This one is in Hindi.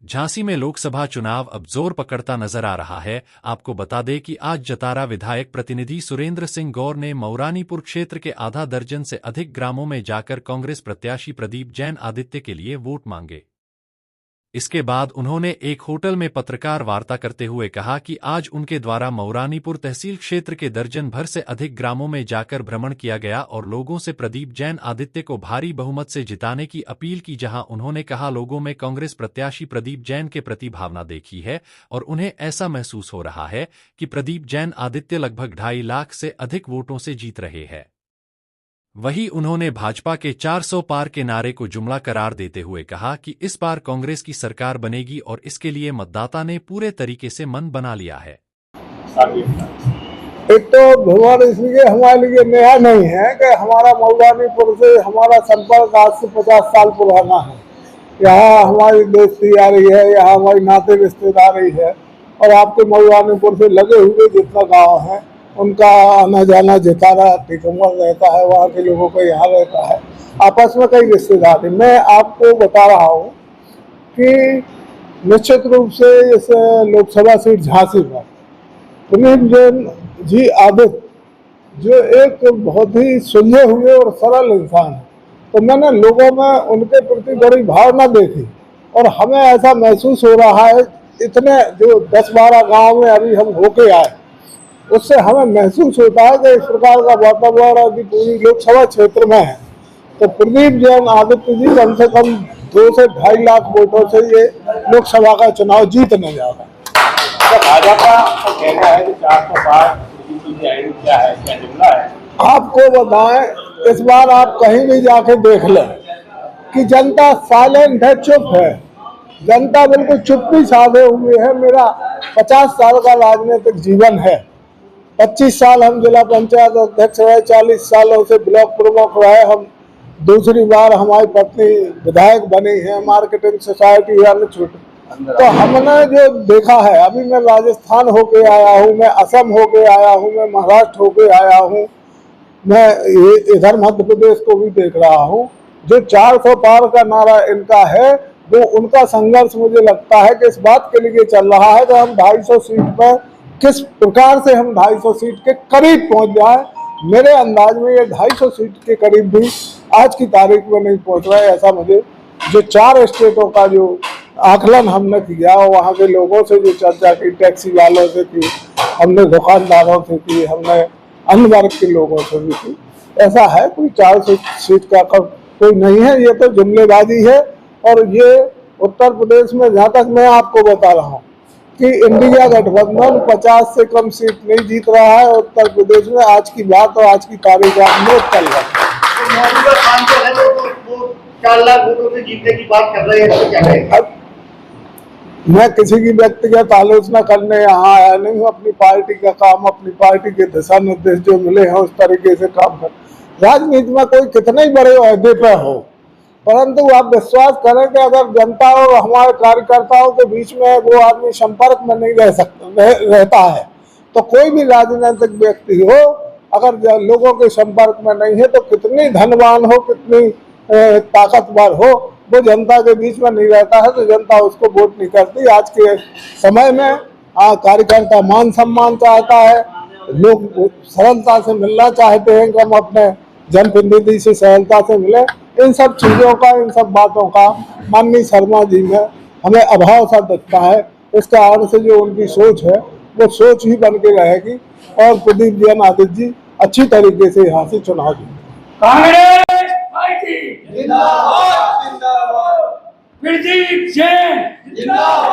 झांसी में लोकसभा चुनाव अब जोर पकड़ता नजर आ रहा है। आपको बता दें कि आज जतारा विधायक प्रतिनिधि सुरेंद्र सिंह गौर ने मऊरानीपुर क्षेत्र के आधा दर्जन से अधिक ग्रामों में जाकर कांग्रेस प्रत्याशी प्रदीप जैन आदित्य के लिए वोट मांगे। इसके बाद उन्होंने एक होटल में पत्रकार वार्ता करते हुए कहा कि आज उनके द्वारा मऊरानीपुर तहसील क्षेत्र के दर्जन भर से अधिक ग्रामों में जाकर भ्रमण किया गया और लोगों से प्रदीप जैन आदित्य को भारी बहुमत से जिताने की अपील की। जहां उन्होंने कहा लोगों में कांग्रेस प्रत्याशी प्रदीप जैन के प्रति भावना देखी है और उन्हें ऐसा महसूस हो रहा है कि प्रदीप जैन आदित्य लगभग 2.5 लाख से अधिक वोटों से जीत रहे हैं। वहीं उन्होंने भाजपा के 400 पार के नारे को जुमला करार देते हुए कहा कि इस बार कांग्रेस की सरकार बनेगी और इसके लिए मतदाता ने पूरे तरीके से मन बना लिया है। एक तो भगवान इसलिए हमारे लिए नया नहीं है कि हमारा मऊरानीपुर से हमारा संपर्क आज से 50 साल पुराना है। यहाँ हमारी दोस्ती आ रही है, यहाँ हमारी नाते रिश्तेदारी है और आपके मऊरानीपुर से लगे हुए जितना गाँव है उनका आना जाना जतारा टिकमगढ़ रहता है, वहाँ के लोगों का यहाँ रहता है, आपस में कई रिश्तेदारी। मैं आपको बता रहा हूँ कि निश्चित रूप से इस लोकसभा सीट झांसी में प्रदीप जैन जी आदित्य जो एक बहुत ही सुलझे हुए और सरल इंसान है, तो मैंने लोगों में उनके प्रति बड़ी भावना देखी और हमें ऐसा महसूस हो रहा है इतने जो 10-12 गाँव में अभी हम होके आए उससे हमें महसूस होता है कि इस प्रकार का वातावरण अभी पूरी लोकसभा क्षेत्र में है तो प्रदीप जैन आदित्य जी कम से कम 2 से 2.5 लाख वोटों से ये लोकसभा का चुनाव जीतने जा रहा है। भाजपा का कहना है कि 400 पार क्या है, क्या जुमला है? आपको बताएं, इस बार आप कहीं भी जाके देख लें कि जनता साइलेंट है, चुप है। जनता बिल्कुल चुप्पी साधे हुए है। मेरा 50 साल का राजनीतिक जीवन है। 25 साल हम जिला पंचायत अध्यक्ष रहे, 40 सालों से ब्लॉक प्रमुख रहे। हम दूसरी बार हमारी पत्नी विधायक बनी है, मार्केटिंग सोसाइटी है छोटे। तो हमने जो देखा है, अभी मैं राजस्थान होके आया हूँ, मैं असम होके आया हूँ, मैं महाराष्ट्र होके आया हूँ, मैं इधर मध्य प्रदेश को भी देख रहा हूँ। जो 400 पार का नारा इनका है वो उनका संघर्ष मुझे लगता है कि इस बात के लिए चल रहा है कि हम 250 सीट पर किस प्रकार से हम 250 सीट के करीब पहुंच जाए। मेरे अंदाज में ये 250 सीट के करीब भी आज की तारीख में नहीं पहुंच रहा है। ऐसा मुझे जो 4 स्टेटों का जो आकलन हमने किया और वहाँ के लोगों से जो चर्चा की, टैक्सी वालों से की, हमने दुकानदारों से की, हमने अन्य वर्ग के लोगों से भी की, ऐसा है कोई 400 सीट का कोई नहीं है। ये तो जुमलेबाजी है और ये उत्तर प्रदेश में जहाँ तक मैं आपको बता रहा हूँ कि इंडिया गठबंधन 50 से कम सीट नहीं जीत रहा है उत्तर प्रदेश में। आज की बात और आज की तारीख आप चल रहा है। 4 लाख वोटों से जीतने की बात कर रहे हैं, क्या कहें? मैं किसी की व्यक्तिगत आलोचना करने यहाँ आया नहीं हूँ। अपनी पार्टी का काम, अपनी पार्टी के दिशा निर्देश जो मिले हैं उस तरीके से काम कर। राजनीति में कोई कितने ही बड़े ओहदे पे हो, परंतु आप विश्वास करें कि अगर जनता और हमारे कार्यकर्ताओं के बीच में वो आदमी संपर्क में नहीं रहता है तो कोई भी राजनीतिक व्यक्ति हो अगर लोगों के संपर्क में नहीं है तो कितनी धनवान हो, कितनी ताकतवर हो, वो जनता के बीच में नहीं रहता है तो जनता उसको वोट नहीं करती। आज के समय में कार्यकर्ता मान सम्मान चाहता है, लोग सरलता से मिलना चाहते हैं कि हम अपने जनप्रतिनिधि से सरलता से मिले। इन सब चीज़ों का, इन सब बातों का माननीय शर्मा जी में हमें अभाव सा दिखता है। इसका अर्थ से जो उनकी सोच है वो सोच ही बन के रहेगी और प्रदीप जैन आदित्य जी अच्छी तरीके से यहाँ से चुनाव जीतेंगे। कांग्रेस पार्टी जिंदाबाद, प्रदीप जैन जिंदाबाद।